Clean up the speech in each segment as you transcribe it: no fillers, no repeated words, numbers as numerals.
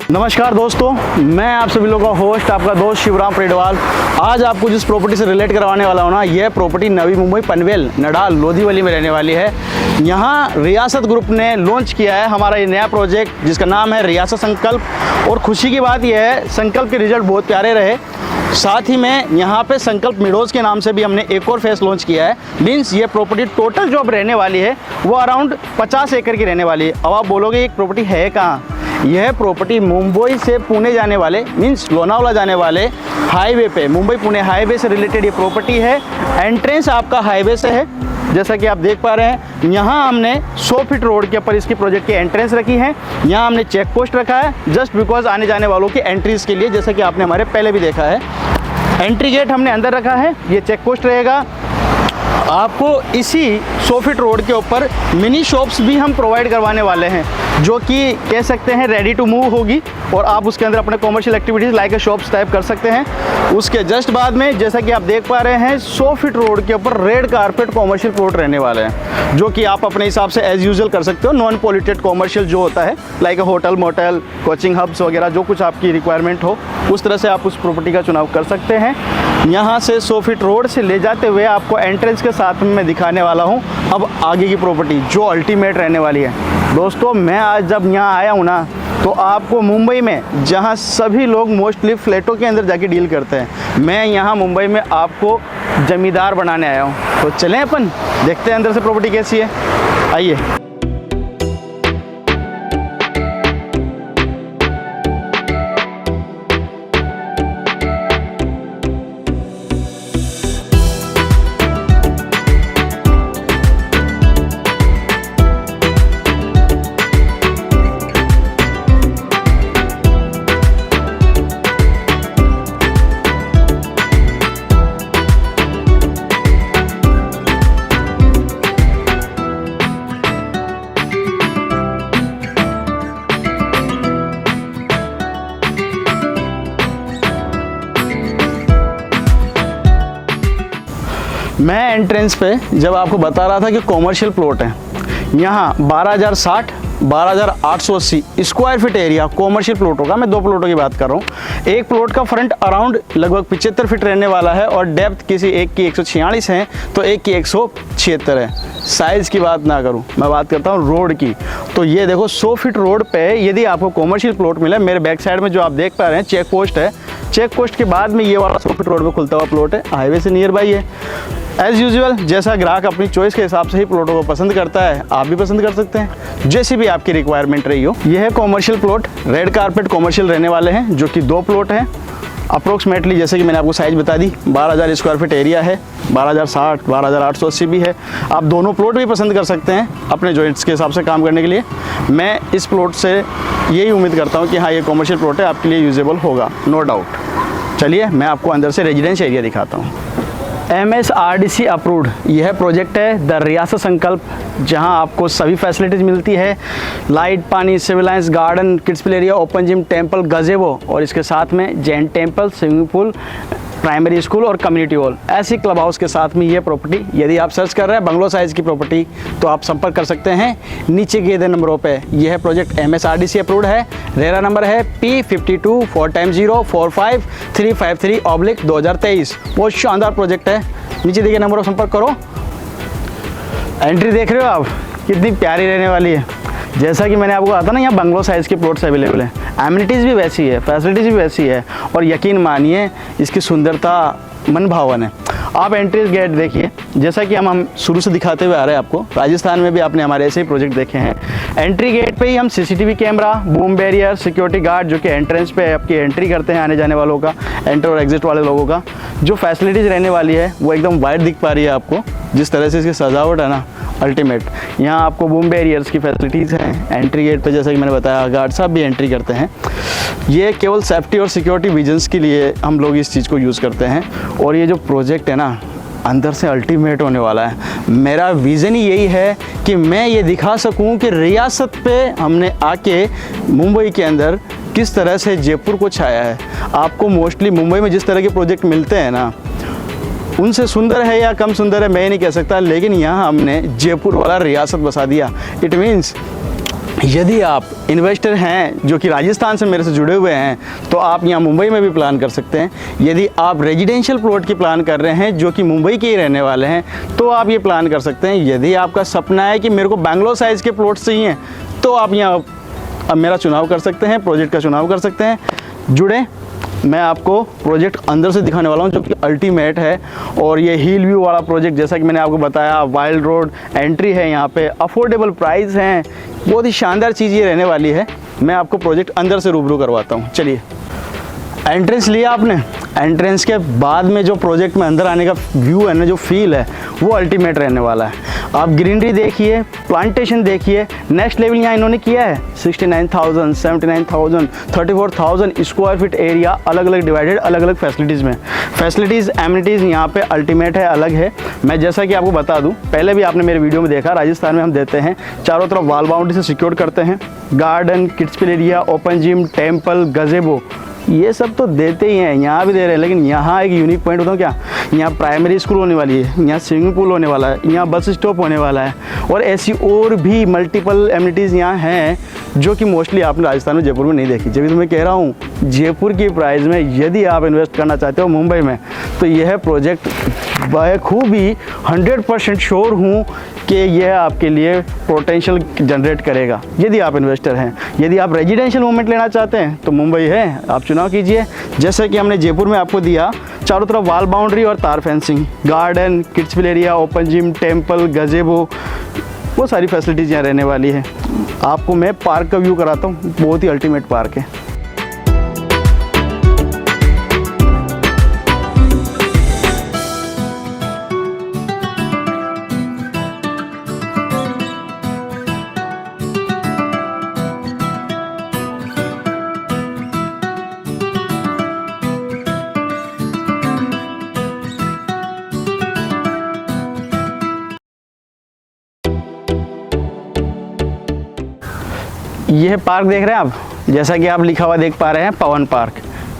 नमस्कार दोस्तों, मैं आप सभी लोगों का होस्ट आपका दोस्त शिवराम प्रेडवाल। आज आपको जिस प्रॉपर्टी से रिलेट करवाने वाला हूँ ना, यह प्रॉपर्टी नवी मुंबई पनवेल नडाल लोधीवली में रहने वाली है। यहाँ रियासत ग्रुप ने लॉन्च किया है हमारा ये नया प्रोजेक्ट जिसका नाम है रियासत संकल्प। और खुशी की बात यह है, संकल्प के रिजल्ट बहुत प्यारे रहे। साथ ही में यहाँ पे संकल्प मिडोज के नाम से भी हमने एक और फेस लॉन्च किया है। मीन्स ये प्रॉपर्टी टोटल जो अब रहने वाली है वो अराउंड 50 एकड़ की रहने वाली है। अब आप बोलोगे ये प्रॉपर्टी है कहाँ? यह प्रॉपर्टी मुंबई से पुणे जाने वाले मीन्स लोनावला जाने वाले हाईवे पे, मुंबई पुणे हाईवे से रिलेटेड ये प्रॉपर्टी है। एंट्रेंस आपका हाईवे से है, जैसा कि आप देख पा रहे हैं। यहाँ हमने 100 फीट रोड के ऊपर इसकी प्रोजेक्ट की एंट्रेंस रखी है। यहाँ हमने चेक पोस्ट रखा है जस्ट बिकॉज आने जाने वालों की एंट्रीज के लिए, जैसा कि आपने हमारे पहले भी देखा है। एंट्री गेट हमने अंदर रखा है, ये चेक पोस्ट रहेगा। आपको इसी 100 फीट रोड के ऊपर मिनी शॉप्स भी हम प्रोवाइड करवाने वाले हैं, जो कि कह सकते हैं रेडी टू मूव होगी और आप उसके अंदर अपने commercial activities like shops type कर सकते हैं। उसके जस्ट बाद में जैसा कि आप देख पा रहे हैं 100 फीट रोड के ऊपर रेड कारपेट कॉमर्शियल प्लॉट रहने वाले हैं, जो कि आप अपने हिसाब से एज यूजुअल कर सकते हो। नॉन पॉल्यूटेड कॉमर्शियल जो होता है like hotel motel coaching hubs वगैरह, जो कुछ आपकी रिक्वायरमेंट हो उस तरह से आप उस प्रॉपर्टी का चुनाव कर सकते हैं। यहाँ से 100 फीट रोड से ले जाते हुए आपको एंट्रेंस के साथ में मैं दिखाने वाला हूँ अब आगे की प्रॉपर्टी जो अल्टीमेट रहने वाली है। दोस्तों, मैं आज जब यहाँ आया हूँ ना, तो आपको मुंबई में जहाँ सभी लोग मोस्टली फ्लैटों के अंदर जाके डील करते हैं, मैं यहाँ मुंबई में आपको जमींदार बनाने आया हूँ। तो चलें अपन देखते हैं अंदर से प्रॉपर्टी कैसी है, आइए। मैं एंट्रेंस पे जब आपको बता रहा था कि कॉमर्शियल प्लॉट है, यहाँ 12,060 12,880 square feet area commercial plot होगा। मैं 2 प्लॉटों की बात कर रहा हूँ। एक प्लॉट का फ्रंट अराउंड लगभग 75 फीट रहने वाला है और डेप्थ किसी एक की 146 है तो एक की 176 है। साइज़ की बात ना करूँ, मैं बात करता हूँ रोड की। तो ये देखो 100 फीट रोड पे यदि आपको कॉमर्शियल प्लॉट मिला, मेरे बैक साइड में जो आप देख पा रहे हैं चेक पोस्ट है। चेक पोस्ट के बाद में ये वाला 100 फीट रोड पे खुलता हुआ प्लॉट है, हाईवे से नियर बाई है। एज़ यूजुअल जैसा ग्राहक अपनी चॉइस के हिसाब से ही प्लॉटों को पसंद करता है, आप भी पसंद कर सकते हैं, जैसी भी आपकी रिक्वायरमेंट रही हो। यह है commercial plot, red carpet commercial रहने वाले हैं, जो कि 2 प्लॉट हैं। अप्रोक्सीमेटली जैसे कि मैंने आपको साइज़ बता दी, 12,000 स्क्वायर फीट एरिया है, 12,060 12,880 भी है। आप दोनों प्लॉट भी पसंद कर सकते हैं अपने जॉइंट्स के हिसाब से काम करने के लिए। मैं इस प्लॉट से यही उम्मीद करता हूँ कि हाँ, ये कॉमर्शियल प्लॉट है, आपके लिए यूजेबल होगा, नो डाउट। चलिए मैं आपको अंदर से रेजिडेंस एरिया दिखाता हूँ। MSRDC अप्रूव्ड यह प्रोजेक्ट है द रियासत संकल्प, जहां आपको सभी फैसिलिटीज़ मिलती है। लाइट, पानी, civil lines, garden, kids play area, open gym, temple, gazebo और इसके साथ में Jain temple, swimming pool, primary school और कम्युनिटी हॉल, ऐसी क्लब हाउस के साथ में ये प्रॉपर्टी। यदि आप सर्च कर रहे हैं बंगलो साइज़ की प्रॉपर्टी तो आप संपर्क कर सकते हैं नीचे दिए गए नंबरों पे। यह प्रोजेक्ट MSRDC अप्रूव्ड है। रेरा नंबर है P52 4x0 45353/2023। बहुत शानदार प्रोजेक्ट है, नीचे दिए गए नंबरों पर संपर्क करो। एंट्री देख रहे हो आप, कितनी प्यारी रहने वाली है। जैसा कि मैंने आपको कहा था ना, यहाँ बंगलो साइज़ के प्लॉट्स अवेलेबल है, एमिनिटीज़ भी वैसी है, फैसिलिटीज़ भी वैसी है और यकीन मानिए इसकी सुंदरता मन भावन है। आप एंट्री गेट देखिए, जैसा कि हम शुरू से दिखाते हुए आ रहे हैं आपको, राजस्थान में भी आपने हमारे ऐसे ही प्रोजेक्ट देखे हैं। एंट्री गेट पे ही हम CCTV camera, boom barrier, security guard जो कि एंट्रेंस पे आपकी एंट्री करते हैं आने जाने वालों का, एंटर और एग्जिट वाले लोगों का, जो फैसिलिटीज़ रहने वाली है वो एकदम वाइड दिख पा रही है आपको। जिस तरह से इसकी सजावट है ना, अल्टीमेट। यहाँ आपको बूम बैरियर्स की फैसिलिटीज़ हैं। एंट्री गेट पे जैसा कि मैंने बताया गार्ड साहब भी एंट्री करते हैं। ये केवल सेफ्टी और सिक्योरिटी विजन्स के लिए हम लोग इस चीज़ को यूज़ करते हैं। और ये जो प्रोजेक्ट है ना, अंदर से अल्टीमेट होने वाला है। मेरा विज़न ही यही है कि मैं ये दिखा सकूं कि रियासत पे हमने आके मुंबई के अंदर किस तरह से जयपुर को छाया है। आपको मोस्टली मुंबई में जिस तरह के प्रोजेक्ट मिलते हैं ना, उनसे सुंदर है या कम सुंदर है मैं नहीं कह सकता, लेकिन यहाँ हमने जयपुर वाला रियासत बसा दिया। इट मीन्स यदि आप इन्वेस्टर हैं जो कि राजस्थान से मेरे से जुड़े हुए हैं तो आप यहाँ मुंबई में भी प्लान कर सकते हैं। यदि आप रेजिडेंशियल प्लॉट की प्लान कर रहे हैं जो कि मुंबई के ही रहने वाले हैं तो आप ये प्लान कर सकते हैं। यदि आपका सपना है कि मेरे को बैंगलोर साइज़ के प्लॉट चाहिए तो आप यहाँ अब मेरा चुनाव कर सकते हैं, प्रोजेक्ट का चुनाव कर सकते हैं। जुड़े, मैं आपको प्रोजेक्ट अंदर से दिखाने वाला हूं जो कि अल्टीमेट है। और ये हिल व्यू वाला प्रोजेक्ट, जैसा कि मैंने आपको बताया, वाइल्ड रोड एंट्री है, यहाँ पे अफोर्डेबल प्राइस हैं, बहुत ही शानदार चीज़ ये रहने वाली है। मैं आपको प्रोजेक्ट अंदर से रूबरू करवाता हूँ। चलिए, एंट्रेंस लिया आपने, एंट्रेंस के बाद में जो प्रोजेक्ट में अंदर आने का व्यू है ना, जो फील है वो अल्टीमेट रहने वाला है। आप ग्रीनरी देखिए, प्लांटेशन देखिए, नेक्स्ट लेवल यहाँ इन्होंने किया है। 69,000, 79,000, 34,000 स्क्वायर फीट एरिया, अलग अलग डिवाइडेड, अलग अलग फैसिलिटीज़ में। फैसिलिटीज़ एमिनिटीज़ यहाँ पे अल्टीमेट है, अलग है। मैं जैसा कि आपको बता दूँ, पहले भी आपने मेरे वीडियो में देखा, राजस्थान में हम देते हैं चारों तरफ वॉल बाउंड्री से सिक्योर करते हैं। Garden, kids play area, open gym, temple, गजेबो, ये सब तो देते ही हैं, यहाँ भी दे रहे हैं। लेकिन यहाँ एक यूनिक पॉइंट बताऊँ क्या, यहाँ प्राइमरी स्कूल होने वाली है, यहाँ स्विमिंग पूल होने वाला है, यहाँ बस स्टॉप होने वाला है, और ऐसी और भी मल्टीपल एमिनिटीज़ यहाँ हैं जो कि मोस्टली आपने राजस्थान में, जयपुर में नहीं देखी। जब भी तो मैं कह रहा हूँ, जयपुर की प्राइस में यदि आप इन्वेस्ट करना चाहते हो मुंबई में, तो यह प्रोजेक्ट बखूबी 100% श्योर हूँ कि यह आपके लिए पोटेंशियल जनरेट करेगा यदि आप इन्वेस्टर हैं। यदि आप रेजिडेंशियल मूवमेंट लेना चाहते हैं तो मुंबई है, आप चुनाव कीजिए। जैसे कि हमने जयपुर में आपको दिया, चारों तरफ वॉल बाउंड्री और तार fencing, garden, kids play area, open gym, temple, गजेबो, वो सारी फैसिलिटीज़ यहाँ रहने वाली है। आपको मैं पार्क का व्यू कराता हूँ, बहुत ही अल्टीमेट पार्क है। यह पार्क देख रहे हैं आप, जैसा कि आप लिखा हुआ देख पा रहे हैं, पवन पार्क।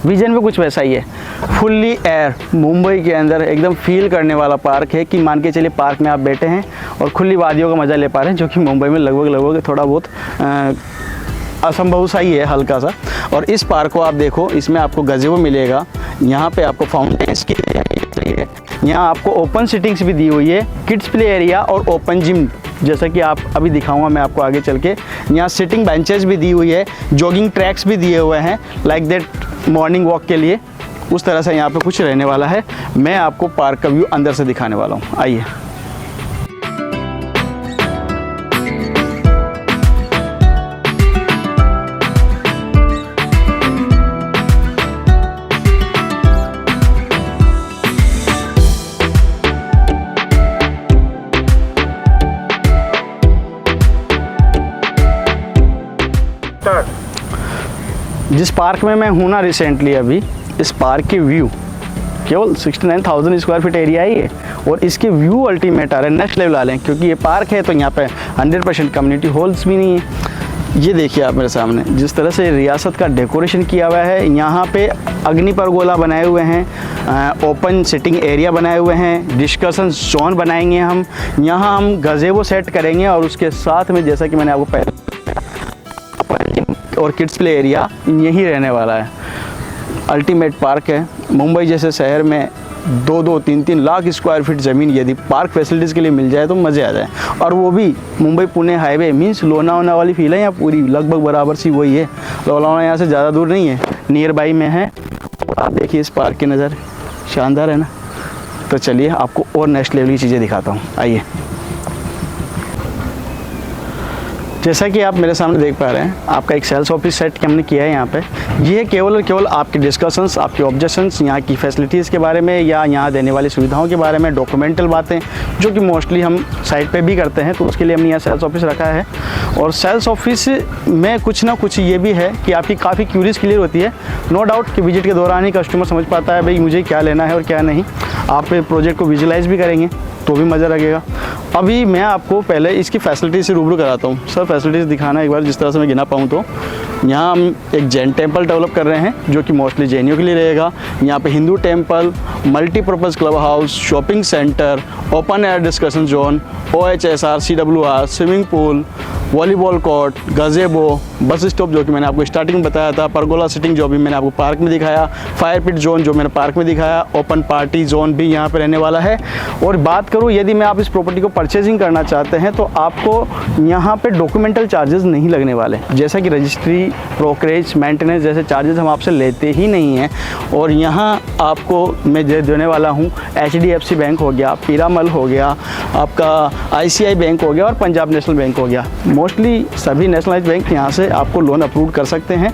विजन में कुछ वैसा ही है, फुल्ली एयर, मुंबई के अंदर एकदम फील करने वाला पार्क है कि मान के चलिए पार्क में आप बैठे हैं और खुली वादियों का मज़ा ले पा रहे हैं, जो कि मुंबई में लगभग थोड़ा बहुत असंभव सा ही है, हल्का सा। और इस पार्क को आप देखो, इसमें आपको गज़ेबो मिलेगा, यहाँ पे आपको फाउंटेन्स की है, यहाँ आपको ओपन सिटिंग्स भी दी हुई है, किड्स प्ले एरिया और ओपन जिम, जैसा कि आप अभी दिखाऊंगा मैं आपको आगे चल के। यहाँ सिटिंग बेंचेस भी दी हुई है, जॉगिंग ट्रैक्स भी दिए हुए हैं, लाइक दैट मॉर्निंग वॉक के लिए। उस तरह से यहाँ पे कुछ रहने वाला है। मैं आपको पार्क का व्यू अंदर से दिखाने वाला हूँ, आइए। जिस पार्क में मैं हूँ ना रिसेंटली अभी, इस पार्क के व्यू केवल 69,000 स्क्वायर फीट एरिया ही है और इसके व्यू अल्टीमेट आ रहे हैं, नेक्स्ट लेवल आ रहे हैं। क्योंकि ये पार्क है तो यहाँ पे 100% कम्युनिटी हॉल्स भी नहीं है। ये देखिए आप मेरे सामने जिस तरह से रियासत का डेकोरेशन किया हुआ है। यहाँ पे अग्नि परगोला बनाए हुए हैं, ओपन सिटिंग एरिया बनाए हुए हैं, डिस्कशन जोन बनाएंगे हम, यहाँ हम गज़ेबो सेट करेंगे और उसके साथ में जैसा कि मैंने आपको पहले और किड्स प्ले एरिया यही रहने वाला है। अल्टीमेट पार्क है। मुंबई जैसे शहर में 2-2, 3-3 लाख स्क्वायर फीट ज़मीन यदि पार्क फैसिलिटीज़ के लिए मिल जाए तो मज़े आ जाए। और वो भी मुंबई पुणे हाईवे, मीन्स लोनावला वाली फील है यहाँ पूरी, लगभग बराबर सी वही है। लोनावला यहाँ से ज़्यादा दूर नहीं है, नियर बाई में है। आप देखिए इस पार्क की नज़र, शानदार है ना। तो चलिए आपको और नेक्स्ट लेवल की चीज़ें दिखाता हूँ, आइए। जैसा कि आप मेरे सामने देख पा रहे हैं, आपका एक सेल्स ऑफिस सेट हमने किया है यहाँ पे। ये केवल और केवल आपके डिस्कशंस, आपके ऑब्जेक्शंस, यहाँ की फैसिलिटीज़ के बारे में या यहाँ देने वाली सुविधाओं के बारे में, डॉक्यूमेंटल बातें जो कि मोस्टली हम साइट पे भी करते हैं, तो उसके लिए हमने यहाँ सेल्स ऑफिस रखा है। और सेल्स ऑफिस में कुछ ना कुछ ये भी है कि आपकी काफ़ी क्यूरीज क्लियर होती है। नो डाउट कि विजिट के दौरान ही कस्टमर समझ पाता है भाई मुझे क्या लेना है और क्या नहीं। आप प्रोजेक्ट को विजुलाइज भी करेंगे तो भी मज़ा लगेगा। अभी मैं आपको पहले इसकी फैसिलिटी से रूबरू कराता हूँ। सर फैसिलिटीज़ दिखाना एक बार, जिस तरह से मैं गिना पाऊँ तो। यहाँ हम एक जैन टेम्पल डेवलप कर रहे हैं जो कि मोस्टली जैनियों के लिए रहेगा। यहाँ पे Hindu temple, multipurpose club house, shopping centre, open air discussion zone, OHSR, CWR, swimming pool, volleyball court, gazebo, bus stop जो कि मैंने आपको स्टार्टिंग में बताया था, परगोला सिटिंग जो भी मैंने आपको पार्क में दिखाया, फायर पिट जोन जो मैंने पार्क में दिखाया, ओपन पार्टी जोन भी यहाँ पे रहने वाला है। और बात करूँ यदि मैं आप इस प्रॉपर्टी को परचेजिंग करना चाहते हैं तो आपको यहाँ पे डॉक्यूमेंटल चार्जेस नहीं लगने वाले, जैसा कि रजिस्ट्री, ब्रोकरेज, मेंटेनेंस जैसे चार्जेस हम आपसे लेते ही नहीं हैं। और यहाँ आपको मैं देने वाला हूँ HDFC बैंक हो गया, पीरामल हो गया, आपका ICI बैंक हो गया और पंजाब नेशनल बैंक हो गया। मोस्टली सभी नेशनलाइज बैंक यहाँ से आपको लोन अप्रूव कर सकते हैं।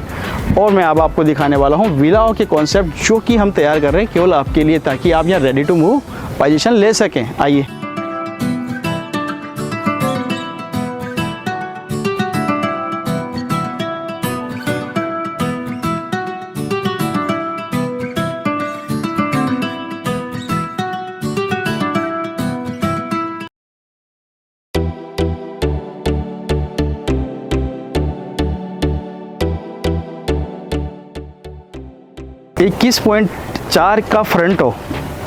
और मैं अब आपको दिखाने वाला हूँ विलाओं के कॉन्सेप्ट जो कि हम तैयार कर रहे हैं केवल आपके लिए, ताकि आप यहाँ रेडी टू मूव पोजीशन ले सकें। आइए। इक्कीस 21.4 का फ्रंट हो,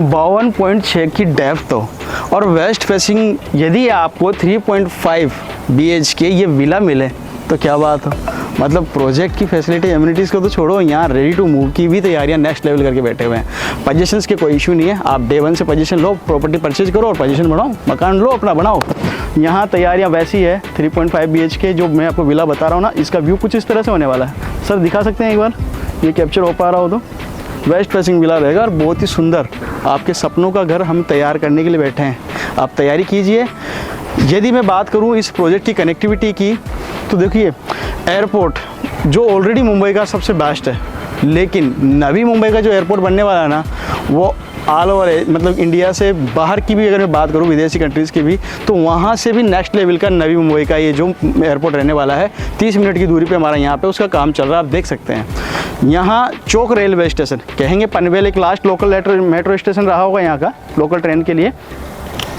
52.6 की डेप्थ हो और वेस्ट फेसिंग यदि आपको 3.5 BHK ये विला मिले तो क्या बात हो। मतलब प्रोजेक्ट की फैसिलिटी, एमिनिटीज़ को तो छोड़ो, यहाँ रेडी टू मूव की भी तैयारियाँ नेक्स्ट लेवल करके बैठे हुए हैं। पोजीशंस के कोई इशू नहीं है, आप डे 1 से पोजीशन लो, प्रॉपर्टी परचेज करो और पोजीशन बनाओ, मकान लो अपना बनाओ। यहाँ तैयारियाँ वैसी है। 3.5 BHK जो मैं आपको विला बता रहा हूँ ना, इसका व्यू कुछ इस तरह से होने वाला है। सर दिखा सकते हैं एक बार, ये कैप्चर हो पा रहा हो तो। वेस्ट फेसिंग विला रहेगा और बहुत ही सुंदर आपके सपनों का घर हम तैयार करने के लिए बैठे हैं। आप तैयारी कीजिए। यदि मैं बात करूं इस प्रोजेक्ट की कनेक्टिविटी की तो देखिए, एयरपोर्ट जो ऑलरेडी मुंबई का सबसे बेस्ट है, लेकिन नवी मुंबई का जो एयरपोर्ट बनने वाला है ना, वो ऑल ओवर मतलब इंडिया से बाहर की भी अगर मैं बात करूँ, विदेशी कंट्रीज़ की भी, तो वहाँ से भी नेक्स्ट लेवल का नवी मुंबई का ये जो एयरपोर्ट रहने वाला है, 30 मिनट की दूरी पे हमारा यहाँ पे उसका काम चल रहा है। आप देख सकते हैं यहाँ चौक रेलवे स्टेशन, कहेंगे पनवेल एक लास्ट लोकल मेट्रो स्टेशन रहा होगा यहाँ का लोकल ट्रेन के लिए,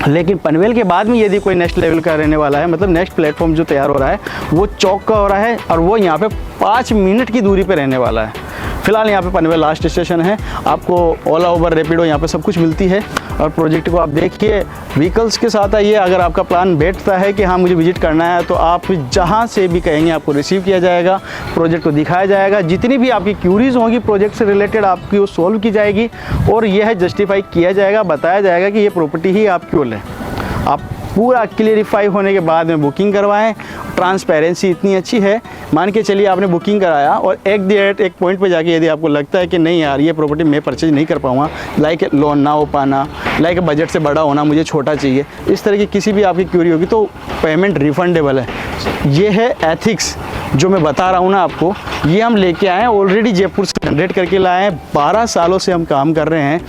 लेकिन पनवेल के बाद में यदि कोई नेक्स्ट लेवल का रहने वाला है, मतलब नेक्स्ट प्लेटफॉर्म जो तैयार हो रहा है वो चौक का हो रहा है और वो यहाँ पे 5 मिनट की दूरी पे रहने वाला है। फिलहाल यहाँ पे पनवेल लास्ट स्टेशन है। आपको ओला, उबर, रैपिडो यहाँ पे सब कुछ मिलती है। और प्रोजेक्ट को आप देखिए, व्हीकल्स के साथ आइए। अगर आपका प्लान बैठता है कि हाँ मुझे विजिट करना है, तो आप जहाँ से भी कहेंगे आपको रिसीव किया जाएगा, प्रोजेक्ट को दिखाया जाएगा, जितनी भी आपकी क्यूरीज होंगी प्रोजेक्ट से रिलेटेड आपकी वो सॉल्व की जाएगी और यह जस्टिफाई किया जाएगा, बताया जाएगा कि ये प्रॉपर्टी ही आप क्यों लें। आप पूरा क्लियरिफाई होने के बाद में बुकिंग करवाएं। ट्रांसपेरेंसी इतनी अच्छी है, मान के चलिए आपने बुकिंग कराया और एक पॉइंट पे जाके यदि आपको लगता है कि नहीं यार ये प्रॉपर्टी मैं परचेज नहीं कर पाऊँगा, लाइक लोन ना हो पाना, लाइक बजट से बड़ा होना, मुझे छोटा चाहिए, इस तरह की किसी भी आपकी क्यूरी होगी तो पेमेंट रिफंडेबल है। ये है एथिक्स जो मैं बता रहा हूँ ना आपको, ये हम लेके आए हैं, ऑलरेडी जयपुर से जनरेट करके लाए हैं। 12 सालों से हम काम कर रहे हैं।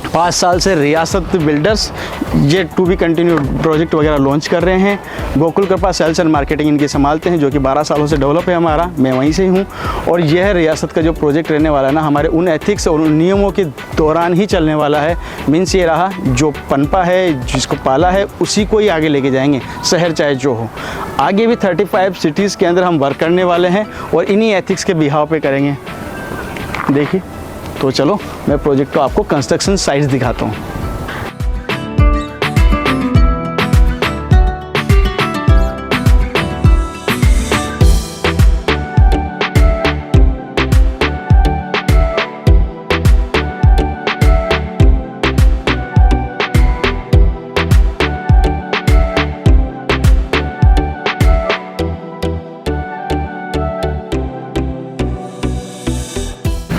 5 साल से रियासत बिल्डर्स ये टू बी कंटिन्यू प्रोजेक्ट वगैरह लॉन्च कर रहे हैं। गोकुल कृपा सेल्स एंड मार्केटिंग इनकी संभालते हैं, जो कि 12 सालों से डेवलप है हमारा, मैं वहीं से ही हूँ। और यह रियासत का जो प्रोजेक्ट रहने वाला है ना, हमारे उन एथिक्स और उन नियमों के दौरान ही चलने वाला है। मीन्स ये रहा, जो पनपा है, जिसको पाला है, उसी को ही आगे लेके जाएंगे, शहर चाहे जो हो। आगे भी 35 सिटीज़ के अंदर हम वर्क करने वाले हैं और इन्हीं एथिक्स के बिहाव पे करेंगे। देखिए, तो चलो मैं प्रोजेक्ट को आपको कंस्ट्रक्शन साइट्स दिखाता हूँ।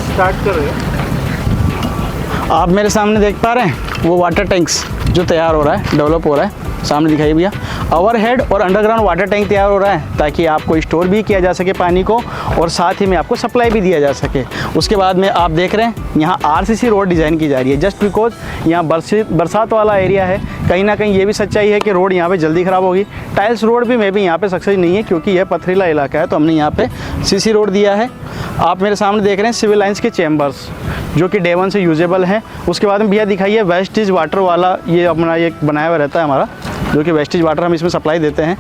स्टार्ट कर रहे हैं। आप मेरे सामने देख पा रहे हैं वो वाटर टैंक्स जो तैयार हो रहा है, डेवलप हो रहा है, सामने दिखाइए भैया। ओवरहेड और अंडरग्राउंड वाटर टैंक तैयार हो रहा है ताकि आपको स्टोर भी किया जा सके पानी को और साथ ही में आपको सप्लाई भी दिया जा सके। उसके बाद में आप देख रहे हैं यहाँ RCC रोड डिज़ाइन की जा रही है, जस्ट बिकॉज यहाँ बरसात वाला एरिया है, कहीं ना कहीं ये भी सच्चाई है कि रोड यहाँ पे जल्दी ख़राब होगी। टाइल्स रोड भी मे भी यहाँ पे सक्सेस नहीं है क्योंकि यह पथरीला इलाका है, तो हमने यहाँ पे सीसी रोड दिया है। आप मेरे सामने देख रहे हैं सिविल लाइंस के चैम्बर्स जो कि डे 1 से यूजेबल हैं। उसके बाद में भैया दिखाइए वेस्टेज वाटर वाला, ये अपना ये बनाया हुआ रहता है हमारा, जो कि वेस्टेज वाटर हम इसमें सप्लाई देते हैं।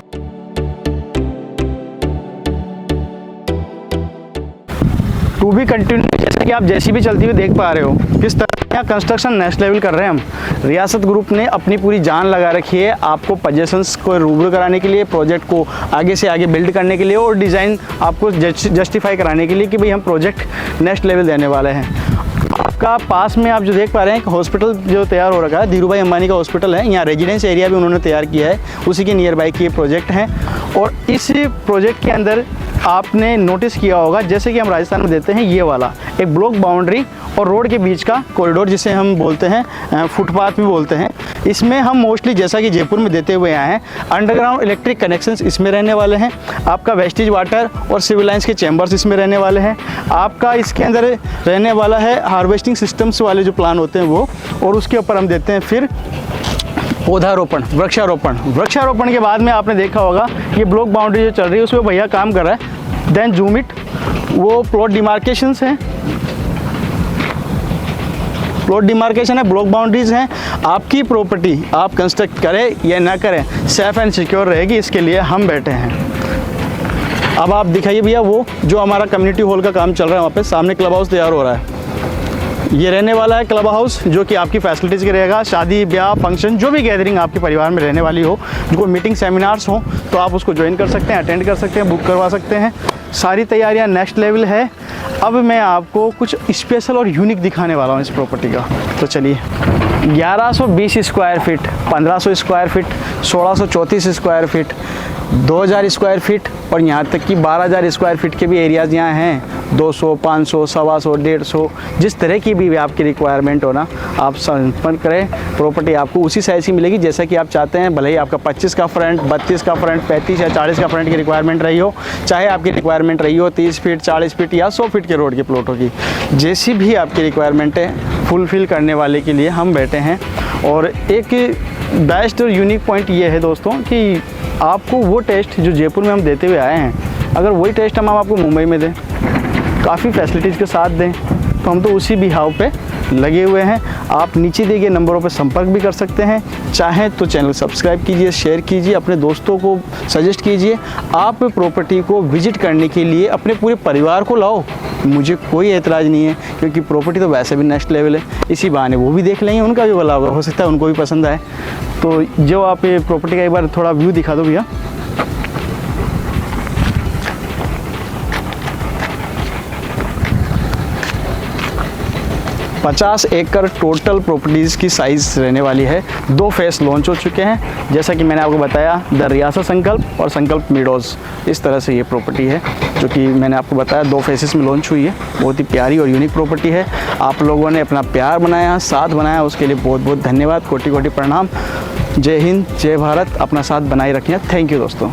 टू बी कंटिन्यू, जैसे कि आप जेसीबी चलती हुई देख पा रहे हो किस तरह यहाँ कंस्ट्रक्शन नेक्स्ट लेवल कर रहे हैं हम। रियासत ग्रुप ने अपनी पूरी जान लगा रखी है आपको पजेशंस को रूबरू कराने के लिए, प्रोजेक्ट को आगे से आगे बिल्ड करने के लिए और डिज़ाइन आपको जस्टिफाई कराने के लिए कि भाई हम प्रोजेक्ट नेक्स्ट लेवल देने वाले हैं। आपका पास में आप जो देख पा रहे हैं एक हॉस्पिटल जो तैयार हो रखा है, धीरू भाई अंबानी का हॉस्पिटल है। यहाँ रेजिडेंस एरिया भी उन्होंने तैयार किया है, उसी के नियर बाई की ये प्रोजेक्ट है। और इस प्रोजेक्ट के अंदर आपने नोटिस किया होगा, जैसे कि हम राजस्थान में देते हैं ये वाला एक ब्लॉक बाउंड्री और रोड के बीच का कॉरिडोर जिसे हम बोलते हैं फुटपाथ भी बोलते हैं। इसमें हम मोस्टली जैसा कि जयपुर में देते हुए आए हैं अंडरग्राउंड इलेक्ट्रिक कनेक्शंस इसमें रहने वाले हैं। आपका वेस्टेज वाटर और सिविल लाइंस के चैम्बर्स इसमें रहने वाले हैं। आपका इसके अंदर रहने वाला है हार्वेस्टिंग सिस्टम्स वाले जो प्लान होते हैं वो, और उसके ऊपर हम देते हैं फिर पौधारोपण, वृक्षारोपण के बाद में आपने देखा होगा ये ब्लॉक बाउंड्री जो चल रही है उसमें भैया काम कर रहा है। देन जूम इट, वो प्लॉट डिमार्केशंस हैं, प्लॉट डिमार्केशन है, ब्लॉक बाउंड्रीज हैं। आपकी प्रॉपर्टी आप कंस्ट्रक्ट करें या ना करें सेफ एंड सिक्योर रहेगी, इसके लिए हम बैठे हैं। अब आप दिखाइए भैया वो जो हमारा कम्युनिटी हॉल का काम चल रहा है, वहाँ पे सामने क्लब हाउस तैयार हो रहा है। ये रहने वाला है क्लब हाउस जो कि आपकी फैसिलिटीज़ के रहेगा। शादी ब्याह फंक्शन जो भी गैदरिंग आपके परिवार में रहने वाली हो, जो मीटिंग सेमिनार्स हो, तो आप उसको ज्वाइन कर सकते हैं, अटेंड कर सकते हैं, बुक करवा सकते हैं। सारी तैयारियां नेक्स्ट लेवल है। अब मैं आपको कुछ स्पेशल और यूनिक दिखाने वाला हूँ इस प्रॉपर्टी का। तो चलिए 1120 square feet, 1500 square feet, 1634 square feet, 2000 square feet और यहाँ तक कि 12000 स्क्वायर फीट के भी एरियाज़ यहाँ हैं। 200, 500, 125, 150 जिस तरह की भी आपकी रिक्वायरमेंट हो ना, आप संपर्क करें। प्रॉपर्टी आपको उसी साइज़ की मिलेगी जैसा कि आप चाहते हैं। भले ही आपका 25 का फ्रंट, 32 का फ्रंट, 35 या 40 का फ्रंट की रिक्वायरमेंट रही हो, चाहे आपकी रिक्वायरमेंट रही हो 30 फीट, 40 फीट या 100 फीट के रोड के प्लॉटों की, जैसी भी आपकी रिक्वायरमेंट है फुलफ़िल करने वाले के लिए हम बैठे हैं। और एक बेस्ट और यूनिक पॉइंट ये है दोस्तों कि आपको वो टेस्ट जो जयपुर में हम देते हुए आए हैं, अगर वही टेस्ट हम आपको मुंबई में दें, काफ़ी फैसिलिटीज़ के साथ दें, तो हम तो उसी बिहाव पे लगे हुए हैं। आप नीचे दिए गए नंबरों पर संपर्क भी कर सकते हैं। चाहें तो चैनल सब्सक्राइब कीजिए, शेयर कीजिए, अपने दोस्तों को सजेस्ट कीजिए। आप प्रॉपर्टी को विजिट करने के लिए अपने पूरे परिवार को लाओ, मुझे कोई एतराज़ नहीं है, क्योंकि प्रॉपर्टी तो वैसे भी नेक्स्ट लेवल है। इसी बहाने वो भी देख लेंगे, उनका भी भला होगा, हो सकता है उनको भी पसंद आए। तो जो आप ये प्रॉपर्टी का एक बार थोड़ा व्यू दिखा दो भैया। पचास एकड़ टोटल प्रॉपर्टीज़ की साइज़ रहने वाली है। 2 फेस लॉन्च हो चुके हैं, जैसा कि मैंने आपको बताया, द रियासत संकल्प और संकल्प मीडोज़। इस तरह से ये प्रॉपर्टी है जो कि मैंने आपको बताया 2 फेसेस में लॉन्च हुई है। बहुत ही प्यारी और यूनिक प्रॉपर्टी है। आप लोगों ने अपना प्यार बनाया, साथ बनाया, उसके लिए बहुत बहुत धन्यवाद, कोटि कोटि प्रणाम। जय हिंद, जय भारत। अपना साथ बनाए रखिए। थैंक यू दोस्तों।